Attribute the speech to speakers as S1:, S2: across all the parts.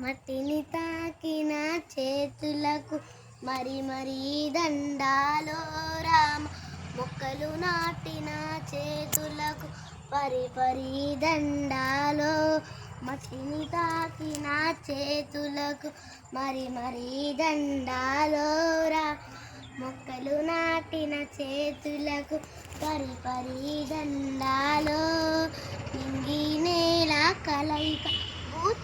S1: మట్టిని తాకిన చేతులకు మరి మరి దండాలో రామ. మొక్కలు నాటిన చేతులకు పరి పరి దండాలో. మట్టిని తాకిన చేతులకు మరి మరి దండాలో రామ. మొక్కలు నాటిన చేతులకు పరి పరి దండాలో. నింగి నేల కలయిక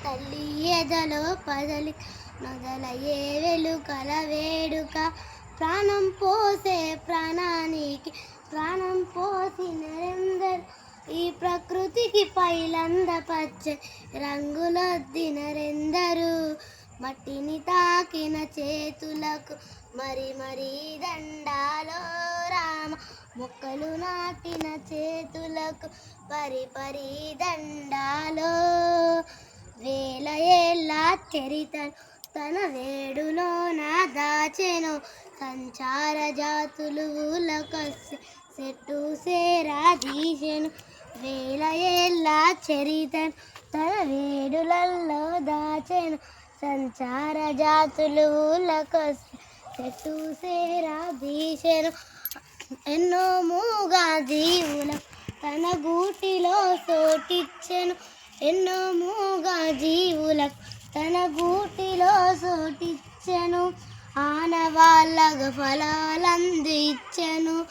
S1: తల్లి ఎదలో పదలి నొదలయే వెలుకల వేడుక. ప్రాణం పోసే ప్రాణానికి ప్రాణం పోసినరెందరు. ఈ ప్రకృతికి పైలంద పచ్చ రంగులొద్దినరెందరు. మట్టిని తాకిన చేతులకు మరి మరి దండాలో రామ. మొక్కలు నాటిన చేతులకు పరి పరి దండాలో. వేల ఏళ్ళ చరితను తన వేడులోన దాచెను. సంచార జాతులు ఊలకొస్తే చెట్టు సేరా తీసెను. వేల ఏళ్ళ చరితను తన వేడులలో దాచెను. సంచార జాతులు ఊలకొస్తే చెట్టు సేరా తీసెను. ఎన్నో మూగా జీవులకు తన గూటిలో చోటిచ్చెను. ఎన్నో మూగా జీవులకు తన గూటిలో చోటిచ్చెను. ఆనవాళ్ళకు ఫలాలందు ఇచ్చెను.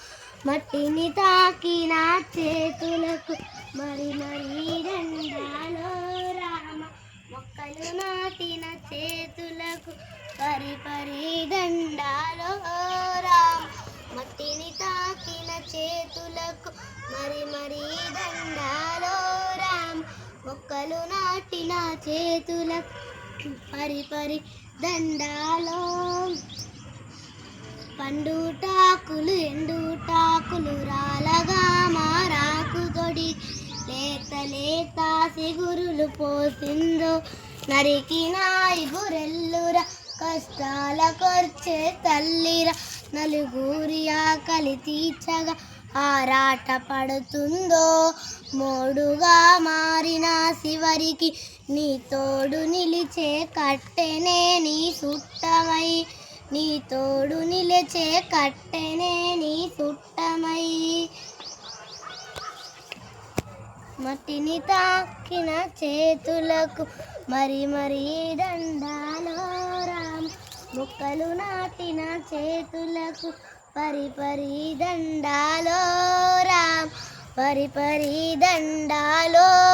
S1: మట్టిని తాకిన చేతులకు మరి మరి దండాలో రామ. మొక్కలు నాటిన చేతులకు పరి పరి దండాలో రామ. మట్టిని తాకిన చేతులకు మరి మరి దండాలో రామ. మొక్కలు నాటిన చేతులకు పరి పరి దండాలో. పండుటాకులు ఎండుటాకులు రాలగా మారాకు తొడి లేత లేత సిగురులు పోసిందో. నరికిన ఇగురెల్లురా కష్టాల కొర్చే తల్లిరా. నలుగురి ఆకలి తీర్చగా ఆరాట పడుతుందో. మోడుగా మారిన శివరికి నీ తోడు నిలిచే కట్టెనే నీ చుట్టమై. నీ తోడు నిలిచే కట్టెనే నీ చుట్టమై. మట్టిని తాకిన చేతులకు మరి మరి దండాలో రామ. మొక్కలు నాటిన చేతులకు పరి పరి దండాలో రామ. పరి పరి దండాలో.